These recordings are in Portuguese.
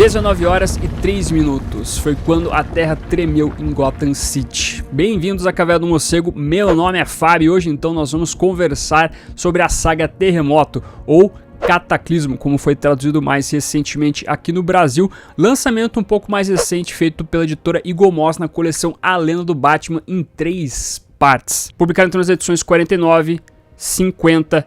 19 horas e 3 minutos foi quando a terra tremeu em Gotham City. Bem-vindos à Caverna do Morcego, meu nome é Fábio e hoje então nós vamos conversar sobre a saga Terremoto, ou Cataclismo, como foi traduzido mais recentemente aqui no Brasil. Lançamento um pouco mais recente, feito pela editora Eagle Moss na coleção A Lenda do Batman em 3 partes. Publicado então nas edições 49, 50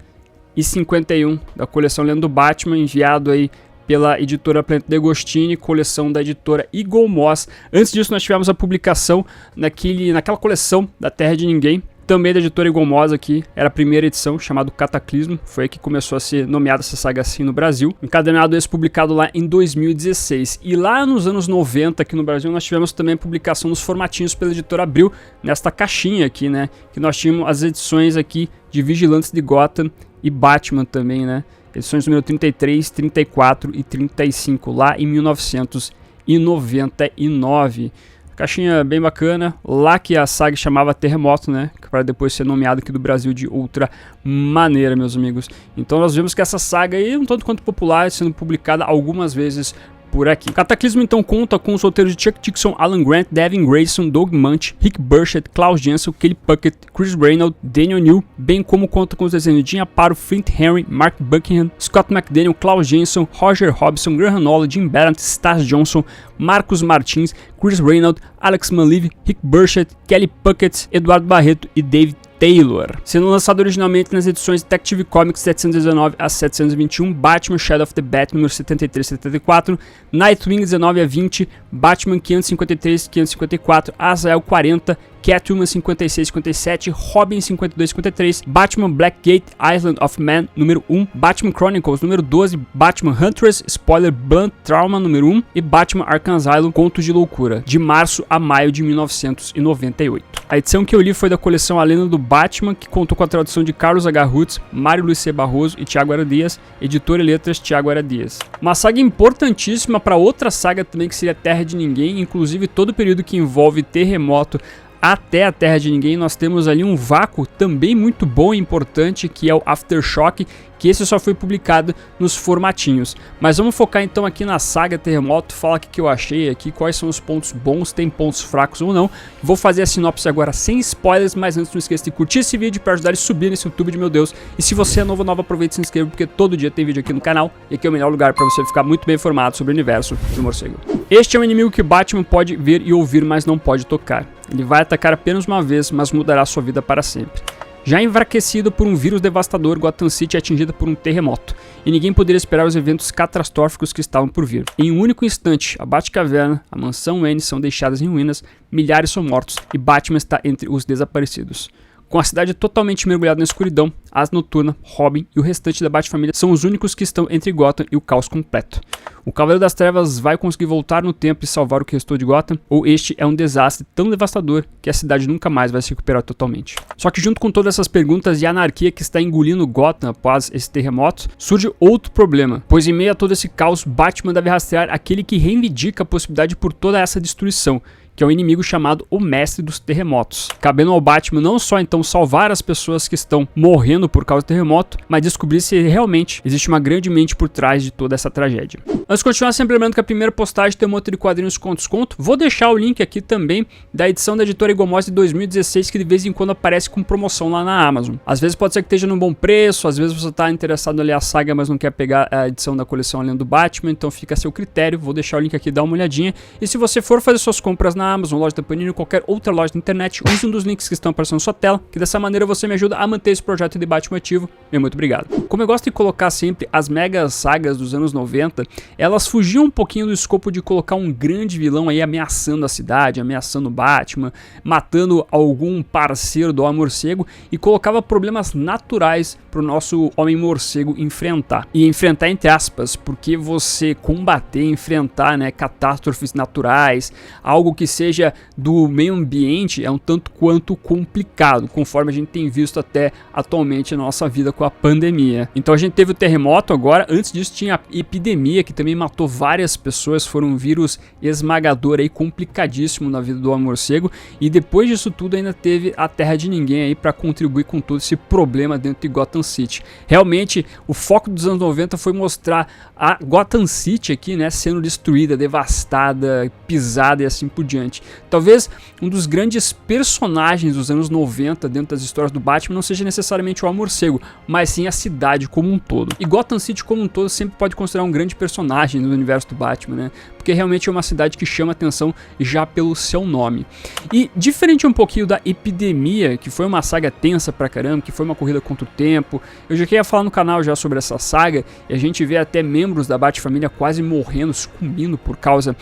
e 51 da coleção Lenda do Batman, enviado aí pela editora Planeta DeAgostini, coleção da editora Eagle Moss. Antes disso nós tivemos a publicação naquela coleção da Terra de Ninguém, também da editora Eagle Moss aqui, era a primeira edição, chamado Cataclismo, foi aí que começou a ser nomeada essa saga assim no Brasil. Encadernado esse publicado lá em 2016. E lá nos anos 90 aqui no Brasil nós tivemos também a publicação dos formatinhos pela editora Abril, nesta caixinha aqui, né, que nós tínhamos as edições aqui de Vigilantes de Gotham e Batman também, né, edições número 33, 34 e 35, lá em 1999. Caixinha bem bacana, lá que a saga chamava Terremoto, né, para depois ser nomeado aqui do Brasil de outra maneira, meus amigos. Então nós vemos que essa saga aí é um tanto quanto popular, sendo publicada algumas vezes por aqui. Cataclismo então conta com os roteiros de Chuck Dixon, Alan Grant, Devin Grayson, Doug Munch, Rick Burchett, Klaus Janson, Kelly Puckett, Chris Reynolds, Daniel New, bem como conta com os desenhos de Jim Aparo, Flint Henry, Mark Buckingham, Scott McDaniel, Klaus Janson, Roger Hobson, Graham Nolla, Jim Barrett, Stas Johnson, Marcos Martins, Chris Reynolds, Alex Manlive, Rick Burchett, Kelly Puckett, Eduardo Barreto e David Taylor. Sendo lançado originalmente nas edições Detective Comics 719 a 721, Batman Shadow of the Bat número 73 e 74, Nightwing 19 a 20, Batman 553 e 554, Azael 40, Catwoman 56 e 57, Robin 52 e 53, Batman Blackgate Island of Man número 1, Batman Chronicles número 12, Batman Huntress Spoiler Blunt Trauma número 1 e Batman Arkham Asylum Contos de Loucura, de março a maio de 1998. A edição que eu li foi da coleção A Lenda do Batman, que contou com a tradução de Carlos H. Rutz, Mário Luiz C. Barroso e Thiago Ara Dias, editora e letras Thiago Ara Dias. Uma saga importantíssima para outra saga também que seria Terra de Ninguém, inclusive todo o período que envolve Terremoto até a Terra de Ninguém, nós temos ali um vácuo também muito bom e importante, que é o Aftershock, que esse só foi publicado nos formatinhos. Mas vamos focar então aqui na saga Terremoto, falar o que eu achei aqui, quais são os pontos bons, tem pontos fracos ou não. Vou fazer a sinopse agora sem spoilers, mas antes não esqueça de curtir esse vídeo para ajudar a subir nesse YouTube de meu Deus. E se você é novo, aproveita e se inscreva, porque todo dia tem vídeo aqui no canal, e aqui é o melhor lugar para você ficar muito bem informado sobre o universo do morcego. Este é um inimigo que Batman pode ver e ouvir, mas não pode tocar. Ele vai atacar apenas uma vez, mas mudará sua vida para sempre. Já enfraquecido por um vírus devastador, Gotham City é atingida por um terremoto, e ninguém poderia esperar os eventos catastróficos que estavam por vir. Em um único instante, a Batcaverna, a Mansão Wayne são deixadas em ruínas, milhares são mortos, e Batman está entre os desaparecidos. Com a cidade totalmente mergulhada na escuridão, Asa Noturna, Robin e o restante da Batfamília são os únicos que estão entre Gotham e o caos completo. O Cavaleiro das Trevas vai conseguir voltar no tempo e salvar o que restou de Gotham, ou este é um desastre tão devastador que a cidade nunca mais vai se recuperar totalmente. Só que junto com todas essas perguntas e a anarquia que está engolindo Gotham após esse terremoto, surge outro problema, pois em meio a todo esse caos, Batman deve rastrear aquele que reivindica a possibilidade por toda essa destruição, que é um inimigo chamado o Mestre dos Terremotos. Cabendo ao Batman não só então salvar as pessoas que estão morrendo por causa do terremoto, mas descobrir se realmente existe uma grande mente por trás de toda essa tragédia. Antes de continuar, sempre lembrando que a primeira postagem tem um monte de quadrinhos com desconto. Vou deixar o link aqui também da edição da editora Eagle Moss de 2016, que de vez em quando aparece com promoção lá na Amazon. Às vezes pode ser que esteja num bom preço, às vezes você está interessado em ler a saga, mas não quer pegar a edição da coleção A Lenda do Batman, então fica a seu critério. Vou deixar o link aqui, dá uma olhadinha. E se você for fazer suas compras na Amazon, loja da Panini ou qualquer outra loja da internet, use um dos links que estão aparecendo na sua tela, que dessa maneira você me ajuda a manter esse projeto de Batman ativo. Muito obrigado. Como eu gosto de colocar sempre as mega sagas dos anos 90, elas fugiam um pouquinho do escopo de colocar um grande vilão aí ameaçando a cidade, ameaçando o Batman, matando algum parceiro do Homem-Morcego, e colocava problemas naturais para o nosso Homem-Morcego enfrentar. E enfrentar entre aspas, porque você combater, enfrentar, né, catástrofes naturais, algo que seja do meio ambiente é um tanto quanto complicado, conforme a gente tem visto até atualmente na nossa vida com a pandemia. Então a gente teve o terremoto agora, antes disso tinha a epidemia que também matou várias pessoas, foi um vírus esmagador aí, complicadíssimo na vida do morcego, e depois disso tudo ainda teve a Terra de Ninguém aí para contribuir com todo esse problema dentro de Gotham City. Realmente o foco dos anos 90 foi mostrar a Gotham City aqui, né, sendo destruída, devastada, pisada e assim por diante. Talvez um dos grandes personagens dos anos 90 dentro das histórias do Batman não seja necessariamente o morcego, mas sim a cidade como um todo. E Gotham City como um todo sempre pode considerar um grande personagem no universo do Batman, né? Porque realmente é uma cidade que chama atenção já pelo seu nome. E diferente um pouquinho da epidemia, que foi uma saga tensa pra caramba, que foi uma corrida contra o tempo, eu já queria falar no canal já sobre essa saga, e a gente vê até membros da Bat-família quase morrendo, sucumbindo por causa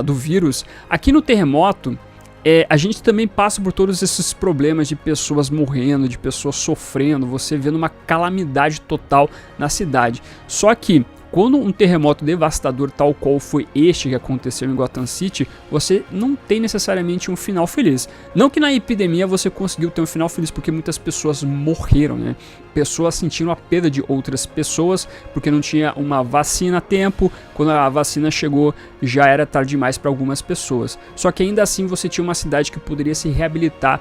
do vírus. Aqui no terremoto, a gente também passa por todos esses problemas de pessoas morrendo, de pessoas sofrendo, você vendo uma calamidade total na cidade. Só que quando um terremoto devastador tal qual foi este que aconteceu em Gotham City, você não tem necessariamente um final feliz. Não que na epidemia você conseguiu ter um final feliz, porque muitas pessoas morreram, né? Pessoas sentiram a perda de outras pessoas, porque não tinha uma vacina a tempo. Quando a vacina chegou, já era tarde demais para algumas pessoas. Só que ainda assim você tinha uma cidade que poderia se reabilitar.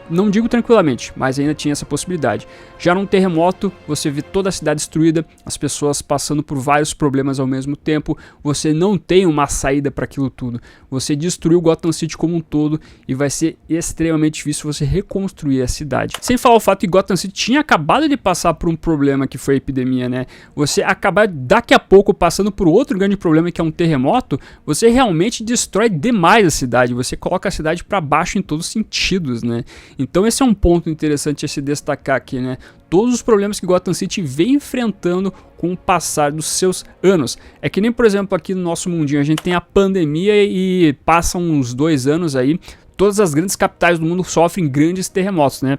Não digo tranquilamente, mas ainda tinha essa possibilidade. Já num terremoto, você vê toda a cidade destruída, as pessoas passando por vários problemas ao mesmo tempo, você não tem uma saída para aquilo tudo. Você destruiu Gotham City como um todo e vai ser extremamente difícil você reconstruir a cidade. Sem falar o fato que Gotham City tinha acabado de passar por um problema que foi a epidemia, né? Você acabar daqui a pouco passando por outro grande problema que é um terremoto, você realmente destrói demais a cidade, você coloca a cidade para baixo em todos os sentidos, né? Então esse é um ponto interessante a se destacar aqui, né? Todos os problemas que Gotham City vem enfrentando com o passar dos seus anos. É que nem, por exemplo, aqui no nosso mundinho, a gente tem a pandemia e passam uns 2 anos aí, todas as grandes capitais do mundo sofrem grandes terremotos, né?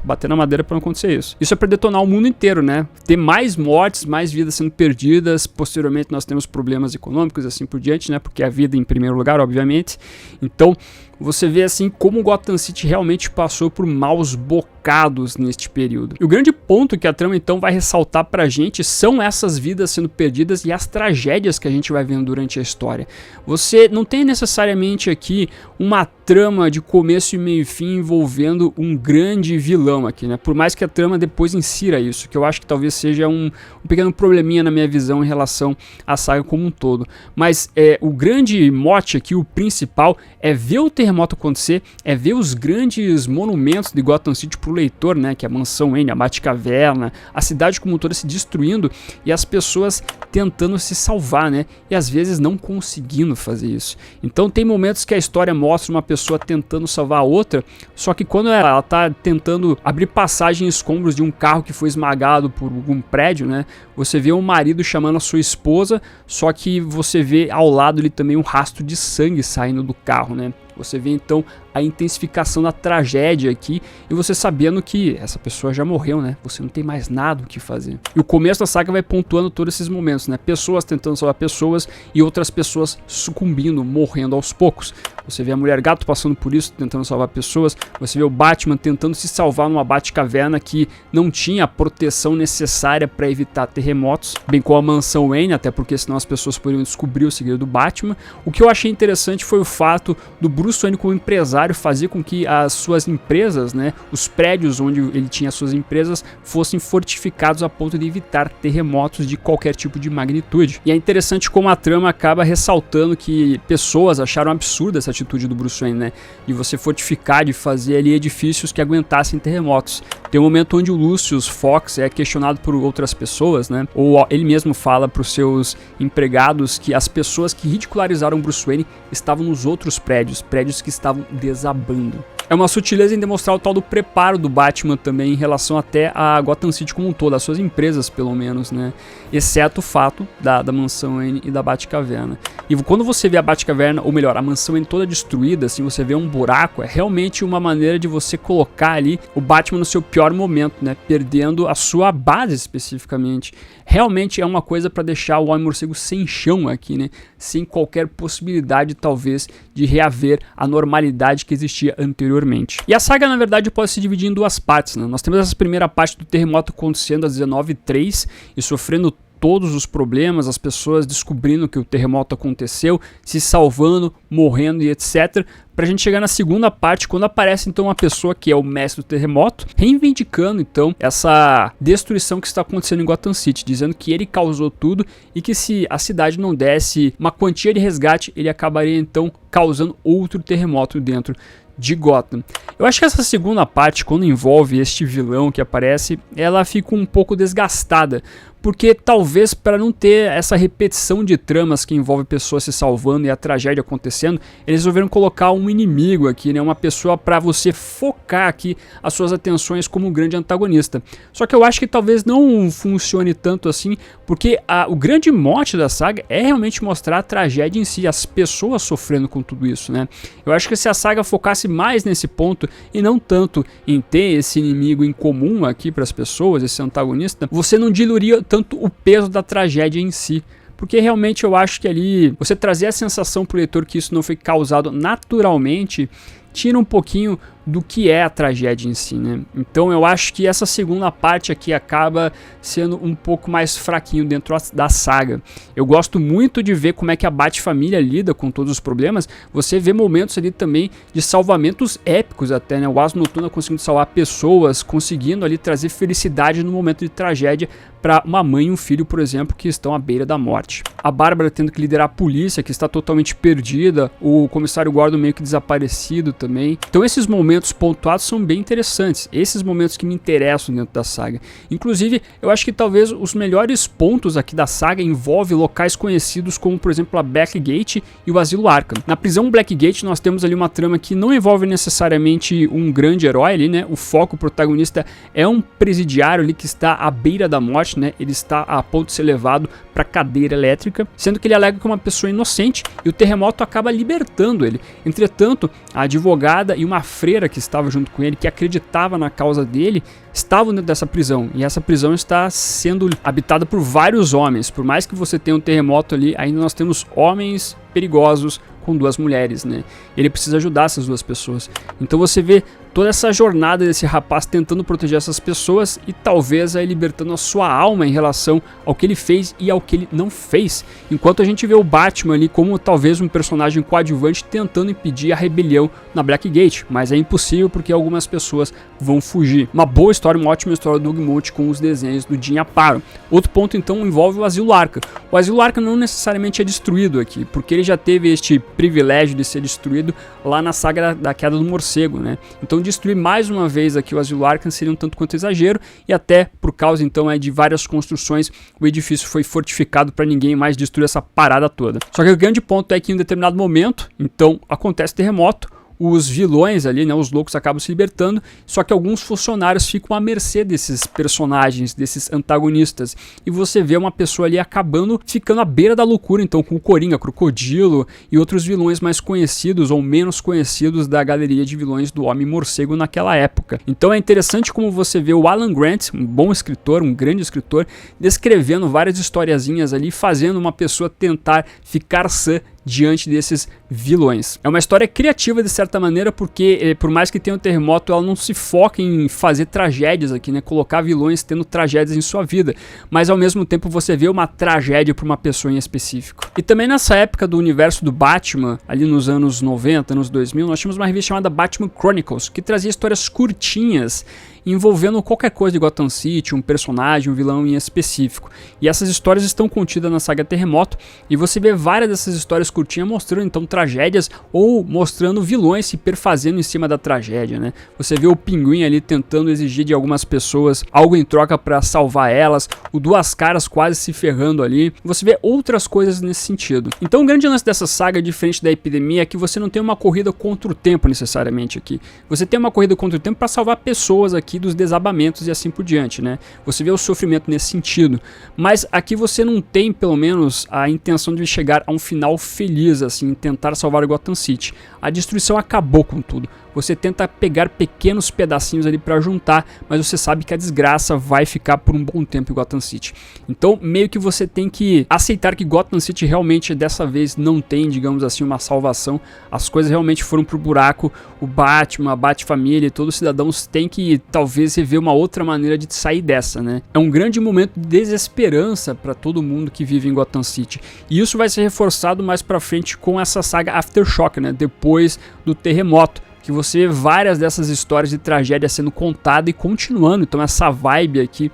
Bater na madeira para não acontecer isso. Isso é para detonar o mundo inteiro, né? Ter mais mortes, mais vidas sendo perdidas. Posteriormente nós temos problemas econômicos e assim por diante, né? Porque a vida em primeiro lugar, obviamente. Então você vê assim como Gotham City realmente passou por maus bocados neste período. E o grande ponto que a trama então vai ressaltar pra gente são essas vidas sendo perdidas e as tragédias que a gente vai vendo durante a história. Você não tem necessariamente aqui uma trama de começo e meio e fim envolvendo um grande vilão aqui, né? Por mais que a trama depois insira isso, que eu acho que talvez seja um pequeno probleminha na minha visão em relação à saga como um todo. Mas o grande mote aqui, o principal, é ver o terremoto acontecer, é ver os grandes monumentos de Gotham City pro leitor, né, que é a Mansão Wayne, a Batcaverna, a cidade como toda se destruindo e as pessoas tentando se salvar, né, e às vezes não conseguindo fazer isso. Então tem momentos que a história mostra uma pessoa tentando salvar a outra, só que quando ela tá tentando abrir passagem em escombros de um carro que foi esmagado por algum prédio, né, você vê um marido chamando a sua esposa, só que você vê ao lado ali também um rastro de sangue saindo do carro, né. Você vê então a intensificação da tragédia aqui e você sabendo que essa pessoa já morreu, né? Você não tem mais nada o que fazer. E o começo da saga vai pontuando todos esses momentos, né? Pessoas tentando salvar pessoas e outras pessoas sucumbindo, morrendo aos poucos. Você vê a Mulher Gato passando por isso, tentando salvar pessoas. Você vê o Batman tentando se salvar numa Batcaverna que não tinha a proteção necessária para evitar terremotos, bem como a Mansão Wayne, até porque senão as pessoas poderiam descobrir o segredo do Batman. O que eu achei interessante foi o fato do Bruce Wayne como empresário fazer com que as suas empresas, né, os prédios onde ele tinha suas empresas, fossem fortificados a ponto de evitar terremotos de qualquer tipo de magnitude. E é interessante como a trama acaba ressaltando que pessoas acharam absurda essa atitude do Bruce Wayne, né, de você fortificar, de fazer ali edifícios que aguentassem terremotos. Tem um momento onde o Lucius Fox é questionado por outras pessoas, né, ou ele mesmo fala para os seus empregados que as pessoas que ridicularizaram Bruce Wayne estavam nos outros prédios que estavam desabando. É uma sutileza em demonstrar o tal do preparo do Batman também em relação até a Gotham City como um todo, as suas empresas pelo menos, né? Exceto o fato da Mansão Wayne e da Batcaverna. E quando você vê a Batcaverna, ou melhor, a mansão toda destruída, assim, você vê um buraco, é realmente uma maneira de você colocar ali o Batman no seu pior momento, né? Perdendo a sua base especificamente. Realmente é uma coisa para deixar o Homem-Morcego sem chão aqui, né? Sem qualquer possibilidade, talvez, de reaver a normalidade que existia anteriormente. E a saga, na verdade, pode se dividir em duas partes, né? Nós temos essa primeira parte do terremoto acontecendo às 19h03 e sofrendo todos os problemas, as pessoas descobrindo que o terremoto aconteceu, se salvando, morrendo e etc. Pra gente chegar na segunda parte, quando aparece então uma pessoa que é o mestre do terremoto, reivindicando então essa destruição que está acontecendo em Gotham City, dizendo que ele causou tudo e que se a cidade não desse uma quantia de resgate, ele acabaria então causando outro terremoto dentro de Gotham. Eu acho que essa segunda parte, quando envolve este vilão que aparece, ela fica um pouco desgastada, porque talvez para não ter essa repetição de tramas que envolve pessoas se salvando e a tragédia acontecendo, eles resolveram colocar um inimigo aqui, né, uma pessoa para você focar aqui as suas atenções como um grande antagonista. Só que eu acho que talvez não funcione tanto assim, porque o grande mote da saga é realmente mostrar a tragédia em si, as pessoas sofrendo com tudo isso, né? Eu acho que se a saga focasse mais nesse ponto e não tanto em ter esse inimigo em comum aqui para as pessoas, esse antagonista, você não diluiria tanto o peso da tragédia em si. Porque realmente eu acho que ali você trazer a sensação pro leitor que isso não foi causado naturalmente tira um pouquinho do que é a tragédia em si, né? Então eu acho que essa segunda parte aqui acaba sendo um pouco mais fraquinho dentro da saga. Eu gosto muito de ver como é que a Bat-família lida com todos os problemas. Você vê momentos ali também de salvamentos épicos até, né? O Asa Noturna conseguindo salvar pessoas, conseguindo ali trazer felicidade no momento de tragédia para uma mãe e um filho, por exemplo, que estão à beira da morte. A Bárbara tendo que liderar a polícia, que está totalmente perdida, o comissário Gordon meio que desaparecido também. Então esses momentos pontuados são bem interessantes, esses momentos que me interessam dentro da saga. Inclusive, eu acho que talvez os melhores pontos aqui da saga envolvem locais conhecidos como, por exemplo, a Blackgate e o Asilo Arkham. Na prisão Blackgate nós temos ali uma trama que não envolve necessariamente um grande herói ali, né? O foco, o protagonista é um presidiário ali que está à beira da morte, né? Ele está a ponto de ser levado para cadeira elétrica, sendo que ele alega que é uma pessoa inocente e o terremoto acaba libertando ele. Entretanto, a advogada e uma freira que estava junto com ele, que acreditava na causa dele, estavam dentro dessa prisão, e essa prisão está sendo habitada por vários homens. Por mais que você tenha um terremoto ali, ainda nós temos homens perigosos com duas mulheres, né? Ele precisa ajudar essas duas pessoas. Então você vê toda essa jornada desse rapaz tentando proteger essas pessoas e talvez aí libertando a sua alma em relação ao que ele fez e ao que ele não fez. Enquanto a gente vê o Batman ali como talvez um personagem coadjuvante tentando impedir a rebelião na Blackgate, mas é impossível porque algumas pessoas vão fugir. Uma boa história, uma ótima história do Doug Moench com os desenhos do Jim Aparo. Outro ponto então envolve o Asilo Arkham. O Asilo Arkham não necessariamente é destruído aqui, porque ele já teve este privilégio de ser destruído lá na saga da Queda do Morcego, né? Então destruir mais uma vez aqui o Asilo Arkham seria um tanto quanto exagero, e até por causa então de várias construções o edifício foi fortificado para ninguém mais destruir essa parada toda. Só que o grande ponto é que em um determinado momento, então acontece terremoto, os vilões ali, né, os loucos acabam se libertando, só que alguns funcionários ficam à mercê desses personagens, desses antagonistas, e você vê uma pessoa ali acabando ficando à beira da loucura, então com o Coringa, Crocodilo e outros vilões mais conhecidos ou menos conhecidos da galeria de vilões do Homem-Morcego naquela época. Então é interessante como você vê o Alan Grant, um bom escritor, um grande escritor, descrevendo várias historiazinhas ali, fazendo uma pessoa tentar ficar sã diante desses vilões. É uma história criativa de certa maneira, porque por mais que tenha um terremoto, ela não se foca em fazer tragédias aqui, né? Colocar vilões tendo tragédias em sua vida, mas ao mesmo tempo você vê uma tragédia para uma pessoa em específico. E também nessa época do universo do Batman, ali nos anos 90, anos 2000, nós tínhamos uma revista chamada Batman Chronicles, que trazia histórias curtinhas envolvendo qualquer coisa de Gotham City, um personagem, um vilão em específico. E essas histórias estão contidas na saga Terremoto, e você vê várias dessas histórias curtinhas mostrando então tragédias ou mostrando vilões se perfazendo em cima da tragédia, né? Você vê o Pinguim ali tentando exigir de algumas pessoas algo em troca para salvar elas, o Duas Caras quase se ferrando ali. Você vê outras coisas nesse sentido. Então o grande lance dessa saga, diferente da Epidemia, é que você não tem uma corrida contra o tempo necessariamente aqui. Você tem uma corrida contra o tempo para salvar pessoas aqui aqui dos desabamentos e assim por diante, né? Você vê o sofrimento nesse sentido, mas aqui você não tem, pelo menos, a intenção de chegar a um final feliz, assim, tentar salvar o Gotham City. A destruição acabou com tudo. Você tenta pegar pequenos pedacinhos ali para juntar, mas você sabe que a desgraça vai ficar por um bom tempo em Gotham City. Então, meio que você tem que aceitar que Gotham City realmente dessa vez não tem, digamos assim, uma salvação. As coisas realmente foram pro buraco. O Batman, a Bat-família e todos os cidadãos têm que talvez rever uma outra maneira de sair dessa, né? É um grande momento de desesperança para todo mundo que vive em Gotham City. E isso vai ser reforçado mais para frente com essa saga Aftershock, né? Depois do terremoto, que você vê várias dessas histórias de tragédia sendo contada e continuando. Então essa vibe aqui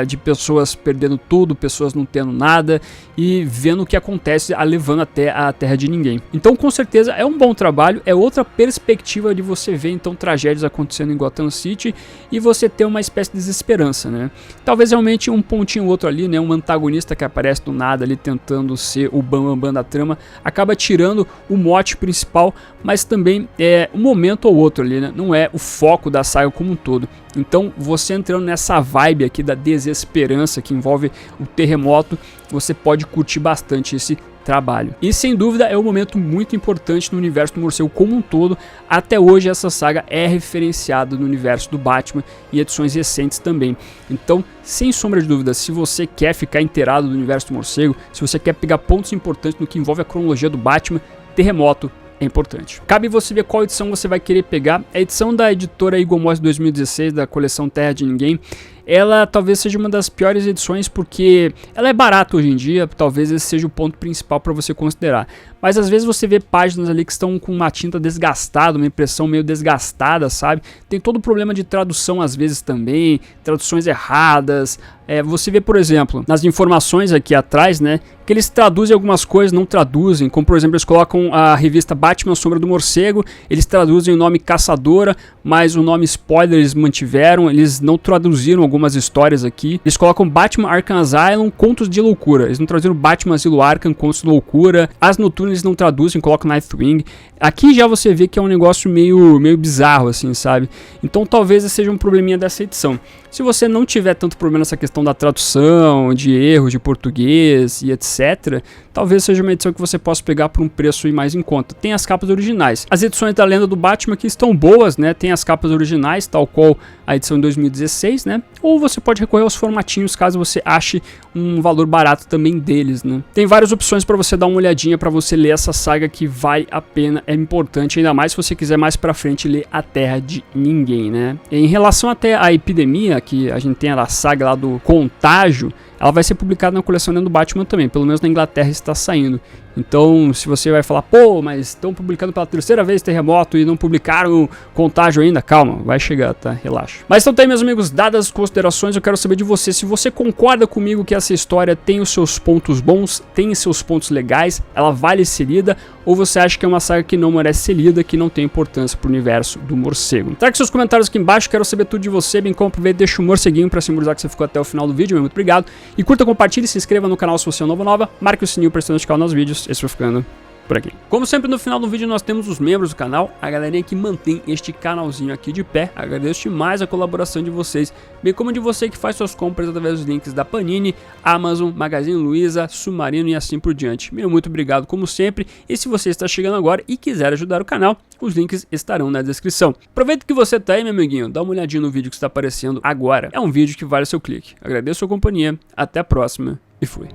de pessoas perdendo tudo, pessoas não tendo nada e vendo o que acontece, levando até a terra de ninguém. Então com certeza é um bom trabalho, é outra perspectiva de você ver então tragédias acontecendo em Gotham City e você ter uma espécie de desesperança, né? Talvez realmente um pontinho ou outro ali, né? Um antagonista que aparece do nada ali tentando ser o bambambam da trama, acaba tirando o mote principal, mas também é um momento ou outro ali, né? Não é o foco da saga como um todo. Então você entrando nessa vibe aqui da desesperança que envolve o terremoto, você pode curtir bastante esse trabalho. E sem dúvida é um momento muito importante no universo do morcego como um todo. Até hoje essa saga é referenciada no universo do Batman em edições recentes também. Então, sem sombra de dúvida, se você quer ficar inteirado do universo do morcego, se você quer pegar pontos importantes no que envolve a cronologia do Batman, Terremoto é importante. Cabe você ver qual edição você vai querer pegar. A edição da editora Eagle Moss 2016, da coleção Terra de Ninguém, ela talvez seja uma das piores edições porque ela é barata hoje em dia, talvez esse seja o ponto principal para você considerar. Mas às vezes você vê páginas ali que estão com uma tinta desgastada, uma impressão meio desgastada, sabe? Tem todo o problema de tradução às vezes também, traduções erradas. Você vê, por exemplo, nas informações aqui atrás, né, que eles traduzem algumas coisas, não traduzem, como por exemplo eles colocam a revista Batman Sombra do Morcego, eles traduzem o nome Caçadora, mas o nome Spoiler eles mantiveram, eles não traduziram algumas histórias aqui, eles colocam Batman Arkham Asylum, Contos de Loucura, eles não traduziram Batman Asilo Arkham, Contos de Loucura, As Noturnas eles não traduzem, colocam Nightwing. Aqui já você vê que é um negócio meio bizarro assim, sabe? Então talvez esse seja um probleminha dessa edição. Se você não tiver tanto problema nessa questão da tradução, de erros de português e etc, talvez seja uma edição que você possa pegar por um preço mais em conta. Tem as capas originais. As edições da Lenda do Batman aqui estão boas, né? Tem as capas originais, tal qual a edição de 2016, né? Ou você pode recorrer aos formatinhos caso você ache um valor barato também deles, né? Tem várias opções para você dar uma olhadinha, para você ler essa saga que vale a pena, é importante, ainda mais se você quiser mais pra frente ler A Terra de Ninguém, né? Em relação até à epidemia, que a gente tem a saga lá do Contágio, ela vai ser publicada na coleção Lenda do Batman também, pelo menos na Inglaterra está saindo. Então, se você vai falar, pô, mas estão publicando pela terceira vez Terremoto e não publicaram Contágio ainda, calma, vai chegar, tá? Relaxa. Mas então tá aí, meus amigos, dadas as considerações, eu quero saber de você se você concorda comigo que essa história tem os seus pontos bons, tem os seus pontos legais, ela vale ser lida, ou você acha que é uma saga que não merece ser lida, que não tem importância pro universo do morcego. Traga seus comentários aqui embaixo, quero saber tudo de você, bem como aproveita, deixa o morceguinho pra simbolizar que você ficou até o final do vídeo, muito obrigado. E curta, compartilhe, se inscreva no canal se você é nova, marque o sininho para se notificar nos vídeos. Esse foi ficando por aqui. Como sempre, no final do vídeo nós temos os membros do canal, a galerinha que mantém este canalzinho aqui de pé. Agradeço demais a colaboração de vocês, bem como de você que faz suas compras através dos links da Panini, Amazon, Magazine Luiza, Submarino e assim por diante. Meu muito obrigado como sempre, e se você está chegando agora e quiser ajudar o canal, os links estarão na descrição. Aproveita que você tá aí, meu amiguinho, dá uma olhadinha no vídeo que está aparecendo agora. É um vídeo que vale o seu clique. Agradeço a sua companhia, até a próxima e fui.